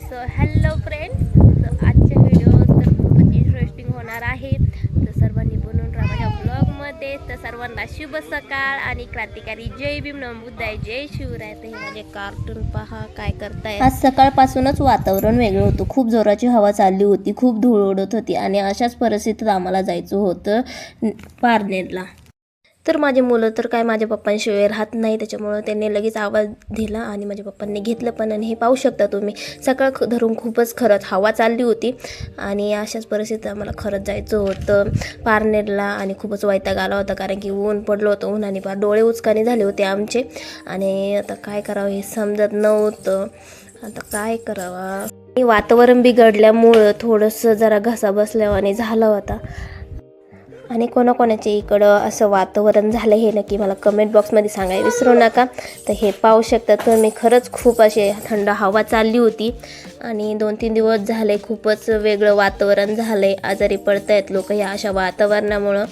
So hello friends, तर आजच्या video तर खूपच इंटरेस्टिंग होणार आहे. तर सर्वांनी बनवून राहा माझ्या ब्लॉगमध्ये. तर सर्वांना शुभ सकाळ आणि क्रांतिकारी जय भीम, नमोबुद्धाय, जय शिवराय. तर हे माझे कार्टून पहा काय करताय. आज सकाळपासूनच वातावरण वेगळं होतं. खूप जोराची हवा चालली होती, खूप धूळ उडत होती आणि अशाच परिस्थितीत आम्हाला जायचं होतं पारनेरला. तर माझे मुलं तर काय माझ्या पप्पांशिवाय राहत नाही, त्याच्यामुळं त्यांनी लगेच आवाज दिला आणि माझ्या पप्पांनी घेतलं पण. आणि हे पाहू शकता तुम्ही, सकाळ धरून खूपच खरंच हवा चालली होती आणि अशाच परिस्थितीत आम्हाला खरंच जायचं होतं पारनेरला. आणि खूपच वैताग आला होता कारण की ऊन पडलं होतं, उन्हाने फार डोळे उचकाने झाले होते आमचे. आणि आता काय करावं हे समजत नव्हतं, आता काय करावं. वातावरण बिघडल्यामुळं थोडंसं जरा घसा बसल्यावाने झाला होता. आणि कोणाकोणाच्या इकडं असं वातावरण झालं हे नक्की मला कमेंट बॉक्समध्ये सांगायला विसरू नका. तर हे पाहू शकता तुम्ही, खरंच खूप असे थंड हवा चालली होती आणि 2-3 दिवस झाले खूपच वेगळं वातावरण झालं आहे. आजारी पडतायत लोक ह्या अशा वातावरणामुळं.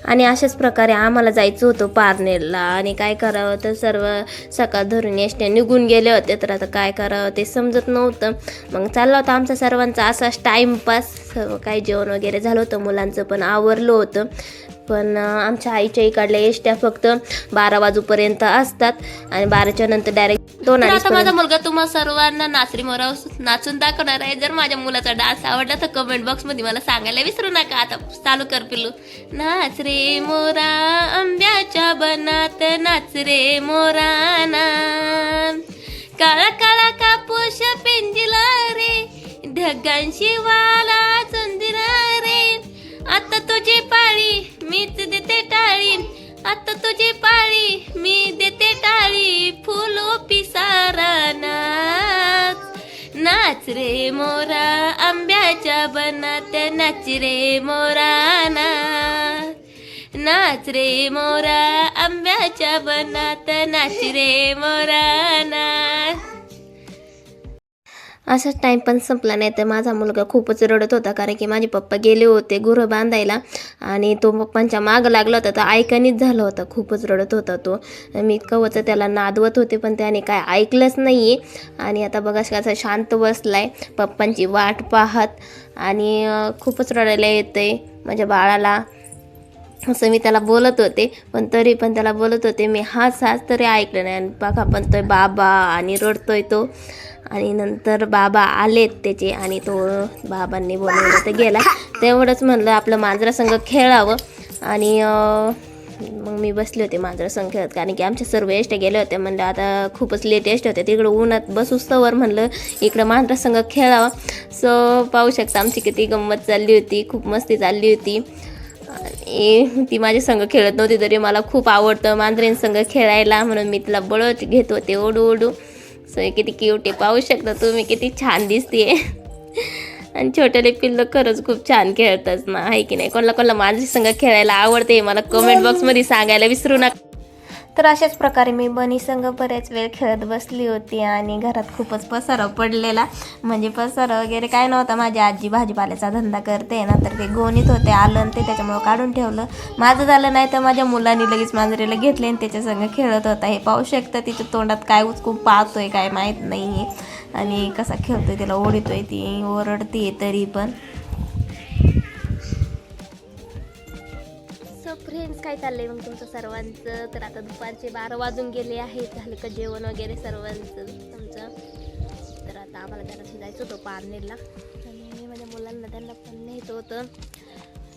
आणि अशाच प्रकारे आम्हाला जायचं होतं पारनेरला. आणि काय करावं, तर सर्व सकाळ धरून एसट्या निघून गेले होते, तर आता काय करावं ते समजत नव्हतं. मग चालला होता आमचा सर्वांचा असाच टाईमपास. सर्व काही जेवण वगैरे झालं होतं, मुलांचं पण आवरलं होतं. पण आमच्या आईच्या इकडल्या एसट्या फक्त 12 वाजूपर्यंत असतात आणि 12च्या नंतर डायरेक्ट 2 अडीच. आता माझा मुलगा तुम्हा सर्वांना नाचरी मोरा नाचून दाखवणार आहे. जर माझ्या मुलाचा डान्स आवडला तर कमेंट बॉक्समध्ये मला सांगायला विसरू नका. आता चालू कर पिल्लू. नाच रे मोरा आंब्याच्या बनात, नाच रे मोरा ना, काळा काळा कापूस पिंजिला रे, ढगांशी वाला चंदिरा रे, आता तुझी पाळी मीच देते टाळी, आता तुझी पाळी मी देते टाळी, फुलो पिसारा नाच, नाच रे मोरा आंब्याच्या बनात, नाच रे मोरा नाच, नाच रे मोरा आंब्याच्या बनात, नाच रे मोरा नाच. असाच टाईम पण संपला नाही. तर माझा मुलगा खूपच रडत होता कारण की माझे पप्पा गेले होते गुरं बांधायला आणि तो पप्पांच्या मागं लागला होता. तर ऐकानीच झालं होतं, खूपच रडत होता तो. मी कवच त्याला नादवत होते पण त्याने काय ऐकलंच नाही आहे. आणि आता बघा कसा शांत बसलाय पप्पांची वाट पाहत. आणि खूपच रडायला येतंय माझ्या बाळाला, असं मी त्याला बोलत होते. पण तरी पण त्याला बोलत होते मी, हाच तरी ऐकलं नाही. आणि बघा पण तो बाबा आणि रडतोय तो. आणि नंतर बाबा आलेत त्याचे आणि तो बाबांनी बोलवलं तर गेला. तेवढंच म्हणलं आपलं मांजरासंग खेळावं. आणि मग मी बसले होते मांजरासंग खेळत कारण की आमच्या सर्व एसट्या गेल्या होत्या. म्हणलं आता खूपच लेट एसट्या होत्या, तिकडं उन्हात बसूस्तवर म्हणलं इकडं मांजरासंग खेळावं. सो पाहू शकता आमची किती गंमत चालली होती, खूप मस्ती चालली होती. आणि ती माझ्या संग खेळत नव्हती तरी मला खूप आवडतं मांजरींसंग खेळायला, म्हणून मी तिला बळत घेत होते ओढू ओढू. सो किती क्यूट आहे, पाहू शकता तुम्ही किती छान दिसते. आणि छोट्याले पिल्लं खरंच खूप छान खेळतात ना, आहे की नाही. कोणाला माझी संग खेळायला आवडते मला कमेंट बॉक्समध्ये सांगायला विसरू नका. तर अशाच प्रकारे मी बनी संग बऱ्याच वेळ खेळत बसली होती. आणि घरात खूपच पसारा पडलेला, म्हणजे पसारा वगैरे काय नव्हता. माझी आजी भाजीपाल्याचा धंदा करते ना, तर ते गोणीत होते आलं ते, त्याच्यामुळं काढून ठेवलं. माझं झालं नाही तर माझ्या मुलांनी लगेच मांजरीला घेतले आणि त्याच्या संग खेळत होता. हे पाहू शकता तिच्या तोंडात काय उचकून पाहतोय काय माहीत नाही. आणि कसा खेळतोय त्याला ओढतोय, ती ओरडते तरी पण. सो फ्रेंड्स, काय चाललंय मग तुमचं सर्वांचं. तर आता दुपारचे 12 वाजून गेले आहेत. झालं का जेवण वगैरे सर्वांचं तुमचं. तर आता आम्हाला जरा जायचं होतं पारनेरला आणि माझ्या मुलांना त्यांना पण न्यायचं होतं.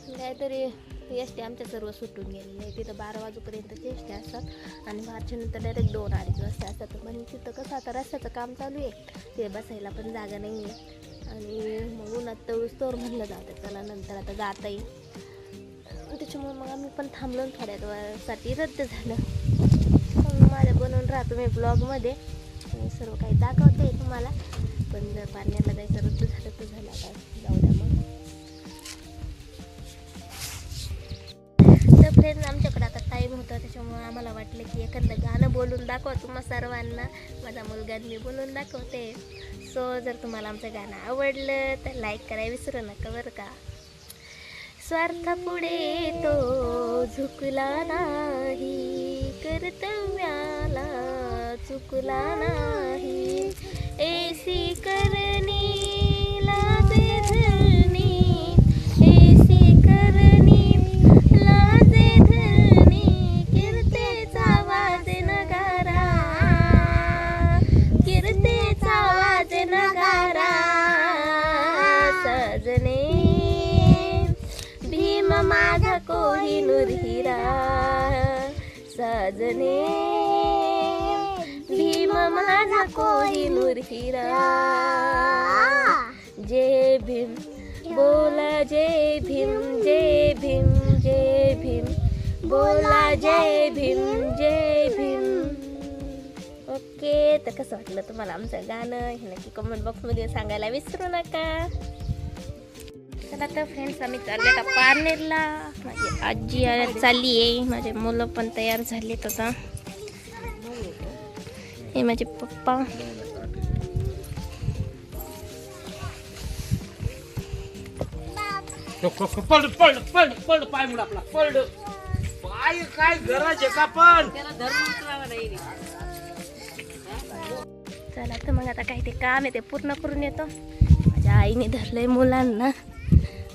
काहीतरी एसट्या आमच्या सर्व सुटून गेलेले आहे. तिथं 12 वाजूपर्यंत एसट्या असतात आणि 12च्या नंतर डायरेक्ट 2-2:30 वाजता असतात. पण तिथं कसं आता रस्त्याचं काम चालू आहे, ते बसायला पण जागा नाही आहे. आणि मग उन्हात तळूस तोर म्हणलं जातं, चला नंतर आता जाता येईल. त्याच्यामुळे मग आम्ही पण थांबलो, थोड्या वेळासाठी रद्द झालं. माझ्या बनवून राहतो मी ब्लॉगमध्ये सर्व काही दाखवते तुम्हाला. पण जर पारनेरला जायचं रद्द झालं तर झालं, आता जाऊ द्या मग. तर फ्रेंड्स, आमच्याकडे आता टाईम होता त्याच्यामुळे आम्हाला वाटलं की एखादं गाणं बोलून दाखवा तुम्हा सर्वांना. माझा मुलगा मी बोलून दाखवते. सो जर तुम्हाला आमचं गाणं आवडलं तर लाईक करायला विसरू नका बरं का. स्वार्थापुढे तो झुकला नाही, कर्तव्याला चुकला नाही, वीरने भीम माझा कोहिनूर हिरा जय भीम बोला जय भीम जय भीम जय भीम बोला जय भीम जय भीम. ओके, तर कसं वाटलं तुम्हाला आमचं गाणं हे नक्की कमेंट बॉक्समध्ये सांगायला विसरू नका. चला तर फ्रेंड्स, आम्ही चालले आता पारनेरला. माझी आजी चालली आहे, माझे मुलं पण तयार झालेत आता. हे माझे पप्पा. पड पड पड पड पाय मुड आपला पड पाय काय गरज आहे का पण चला तर मग आता काही ते काम आहे ते पूर्ण करून येतो. माझ्या आईने धरलंय मुलांना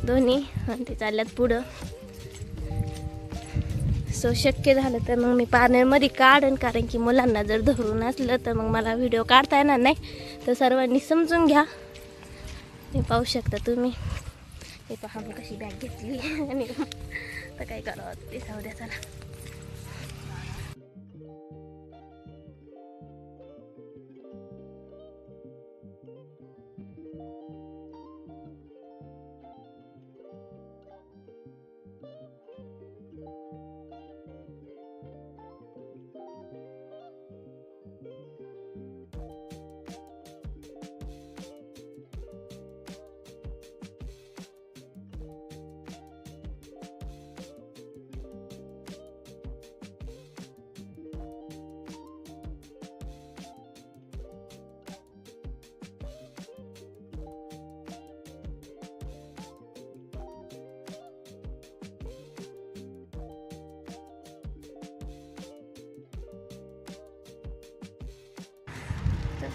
दोन्ही आणि ते चालल्यात पुढं. सो शक्य झालं तर मग मी पारनेरमध्ये काढन, कारण की मुलांना जर धरून असलं तर मग मला व्हिडिओ काढता येणार नाही. तर सर्वांनी समजून घ्या. हे पाहू शकता तुम्ही. हे पहा मी कशी बॅग घेतली आणि तर काय करावं ते जाऊ द्या. चला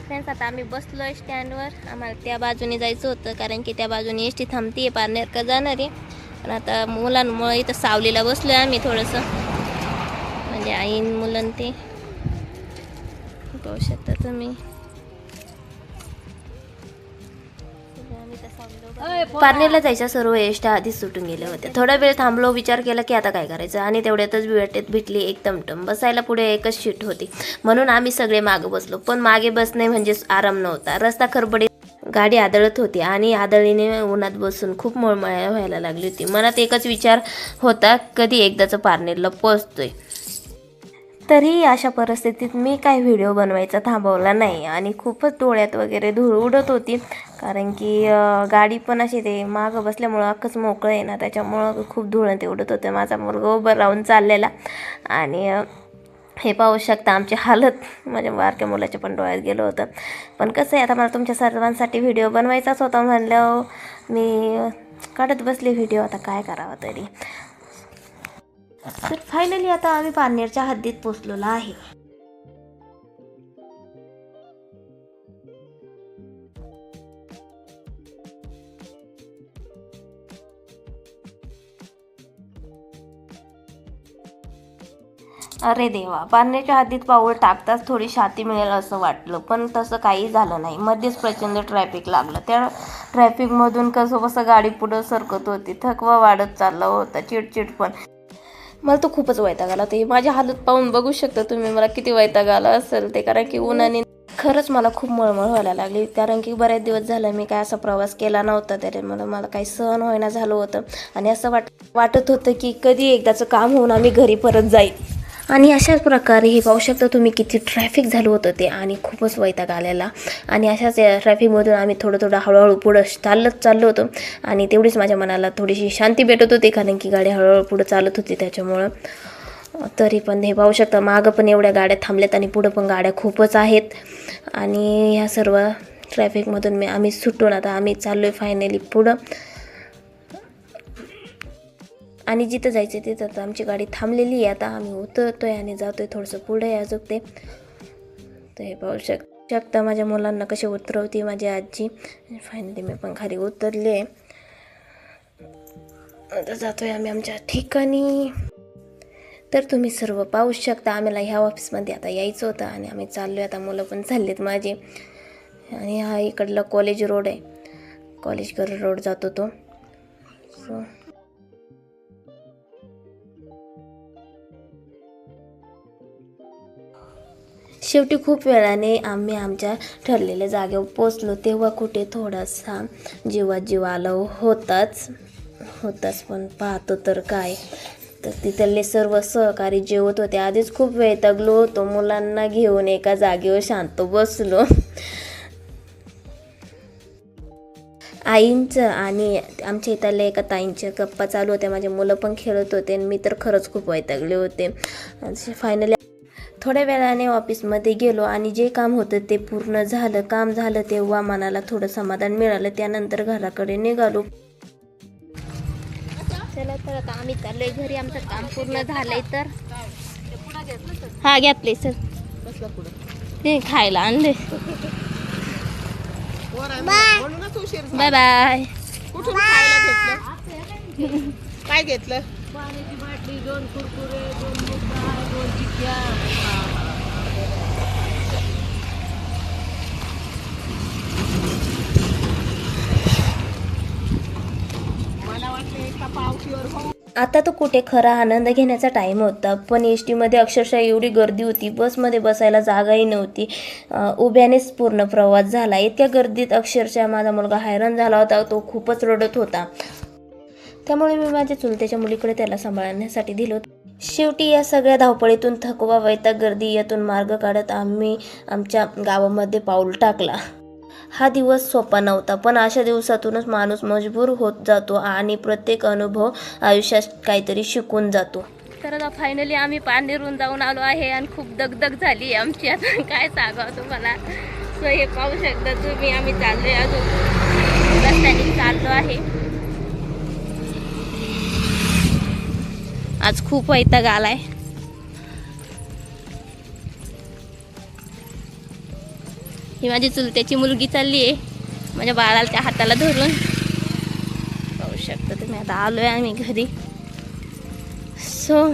फ्रेंड्स, आता आम्ही बसलो आहे स्टँडवर. आम्हाला त्या बाजूने जायचं होतं, कारण की त्या बाजूने एस टी थांबते पारनेर का जाणार आहे. पण आता मुलांमुळे इथं सावलीला बसलो आहे आम्ही थोडंसं, म्हणजे आईन मुलं ते पाहू शकता तुम्ही. पारनेरला जायच्या सर्व एसट्या आधीच सुटून गेल्या होत्या. थोडा वेळ थांबलो, विचार केला की आता काय करायचं, आणि तेवढ्यातच वाटेत भेटली एक टमटम. बसायला पुढे एकच सीट होती, म्हणून आम्ही सगळे मागे बसलो. पण मागे बसणे म्हणजे आराम नव्हता. रस्ता खडबडीत, गाडी आदळत होती आणि आदळीने उन्हात बसून खूप मळमळ व्हायला लागली होती. मनात एकच विचार होता, कधी एकदाचं पारनेरला पोहोचतोय. तरीही अशा परिस्थितीत मी काय व्हिडिओ बनवायचा थांबवला नाही आणि खूपच डोळ्यात वगैरे धूळ उडत होती, कारण की गाडी पण अशी ते मागं बसल्यामुळं अख्खंच मोकळं आहे ना, त्याच्यामुळं खूप धूळ ते उडत होतं. माझा मुलगा उभं राहून चाललेला आणि हे पाहू शकता आमची हालत. माझ्या बारक्या मुलाच्या पण डोळ्यात गेलं होतं. पण कसं आहे, आता मला तुमच्या सर्वांसाठी व्हिडिओ बनवायचाच होता म्हणल्यावर मी काढत बसले व्हिडिओ. आता काय करावं तरी. तर फायनली आता आम्ही पारनेरच्या हद्दीत पोचलेलो आहे. अरे देवा, पारनेरच्या हद्दीत पाऊल टाकताच थोडी शांती मिळेल असं वाटलं, पण तसं काही झालं नाही. मध्येच प्रचंड ट्रॅफिक लागलं. त्या ट्रॅफिकमधून कसं गाडी पुढं सरकत होती. थकवा वाढत चालला होता, चिडचिड पण. मला तो खूपच वैताग आला. ते माझी हालत पाहून बघू शकता तुम्ही मला किती वैताग आला असेल ते, कारण की उन्हाने खरंच मला खूप मळमळ व्हायला लागली. कारण की बरेच दिवस झाला मी काय असा प्रवास केला नव्हता, त्याच्यामुळे मला काही सहन होईना झालं होतं. आणि असं वाटत होतं की कधी एकदाचं काम होऊन आम्ही घरी परत जाईल. आणि अशाच प्रकारे हे पाहू शकता तुम्ही किती ट्रॅफिक झालं होतं ते, आणि खूपच वैताग आलेला. आणि अशाच ट्रॅफिकमधून आम्ही थोडं हळूहळू पुढं चाललो होतो. आणि तेवढीच माझ्या मनाला थोडीशी शांती भेटत होती, कारण की गाडी हळूहळू पुढं चालत होती त्याच्यामुळं. तरी पण हे पाहू शकता मागं पण एवढ्या गाड्या थांबल्यात आणि पुढं पण गाड्या खूपच आहेत. आणि ह्या सर्व ट्रॅफिकमधून आम्ही सुटून आता आम्ही चाललो आहे फायनली पुढं. आणि जिथं जायचं तिथं तर आमची गाडी थांबलेली आहे. आता आम्ही उतरतोय आणि जातोय थोडंसं पुढे अजून ते. तर हे पाहू शकता माझ्या मुलांना कशी उतरवते माझी आजी. फायनली मी पण खाली उतरले. आता जातोय आम्ही आमच्या ठिकाणी. तर तुम्ही सर्व पाहू शकता आम्हाला ह्या ऑफिसमध्ये आता यायचं होतं आणि आम्ही चाललोय. आता मुलं पण चाललेत माझे. आणि हा इकडला कॉलेज रोड आहे, कॉलेजकर रोड जातो तो. सो शेवटी खूप वेळाने आम्ही आमच्या ठरलेल्या जागेवर पोचलो. तेव्हा कुठे थोडासा जीव आला होताच पण पाहतो तर काय, तर तिथले सर्व सहकारी जेवत होते. आधीच खूप वैतागलो होतो. मुलांना घेऊन एका जागेवर शांत बसलो. आईंचं आणि आमच्या इथल्या एका ताईंच्या गप्पा चालू होत्या. माझे मुलं पण खेळत होते आणि मी तर खरंच खूप वैतागले होते. फायनली थोड्या वेळाने ऑफिसमध्ये गेलो आणि जे काम होतं ते पूर्ण झालं. काम झालं तेव्हा मनाला थोडं समाधान मिळालं. त्यानंतर घराकडे निघालो. चला तर आता आम्ही चाललोय घरी. आमचं काम पूर्ण झालंय. तर हा घेतले सर ते खायला आणले. Bye bye. कुठून खायला घेतलं? काय घेतलं? पाण्याची बाटली, 2 कुरकुरे, 2 मुद्दा, 2 चिक्क्या. मला वाटलं एका पावशीवर हो. आता तो कुठे खरा आनंद घेण्याचा टाईम होता, पण एस टीमध्ये अक्षरशः एवढी गर्दी होती. बसमध्ये बसायला जागाही नव्हती. उभ्यानेच पूर्ण प्रवास झाला. इतक्या गर्दीत अक्षरशः माझा मुलगा हैराण झाला होता. तो खूपच रडत होता. त्यामुळे मी माझ्या चुलत्याच्या मुलीकडे त्याला सांभाळण्यासाठी दिलं होतं. शेवटी या सगळ्या धावपळीतून थकवा, वैताग, गर्दी यातून मार्ग काढत आम्ही आमच्या गावामध्ये पाऊल टाकला. हा दिवस सोपा नव्हता, पण अशा दिवसातूनच माणूस मजबूर होत जातो आणि प्रत्येक अनुभव आयुष्यात काहीतरी शिकून जातो. तर आता फायनली आम्ही पानेरून जाऊन आलो आहे आणि खूप दगदग झाली आमची. आता काय सांगावं तुम्हाला. सो हे पाहू शकता तुम्ही, आम्ही चाललोय अजून रस्त्याने चाललो आहे. आज खूप वैताग आलाय. ही माझी चुलत्याची मुलगी चालली आहे माझ्या बाळाच्या हाताला धरून. पाहू शकता तुम्ही. आता आलोय आम्ही घरी. सो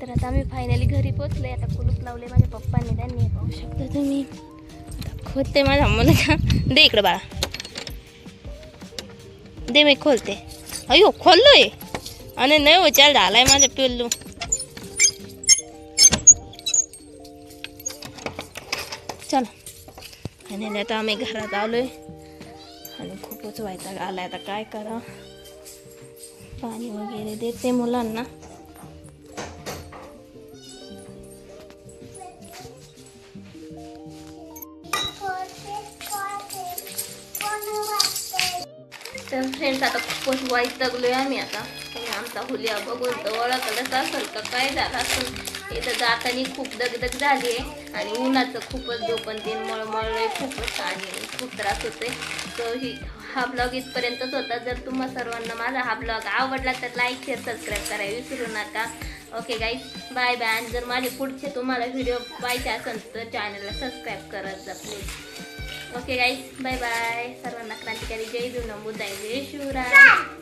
तर आता आम्ही फायनली घरी पोचलोय. आता कुलूप लावले माझ्या पप्पांनी. त्यांनी पाहू शकता तुम्ही. खोलते माझा मुलगा. दे इकडे बाळा, दे मी खोलते. अयो खोललोय आणि नाही विचार झालाय माझं पिल्लू. चला आणि आता आम्ही घरात आलोय आणि खूपच वैताग आलाय. आता काय करा, पाणी वगैरे देते मुलांना. तर फ्रेंड्स आता खूपच वैतागलोय आम्ही. आता तुम्ही आमचा हुलिया बघून तर ओळखलंच असेल का काय झालं असेल. इथं जाताना खूप दगदग झाली आहे आणि उन्हाचं खूपच पण ते मळमळलंय खूपच आणि खूप त्रास होतोय. तर हा ब्लॉग इथपर्यंतच होता. जर तुम्हा सर्वांना माझा हा ब्लॉग आवडला तर लाईक, शेअर, सबस्क्राईब करायला विसरू नका. Okay guys, bye bye. आणि जर माझे पुढचे तुम्हाला व्हिडिओ पाहिजे असेल तर चॅनलला सबस्क्राईब करत जा please. Okay guys, bye bye. सर्वांना क्रांतिकारी जय भीम, नमो बुद्धाय, जय शिवराय.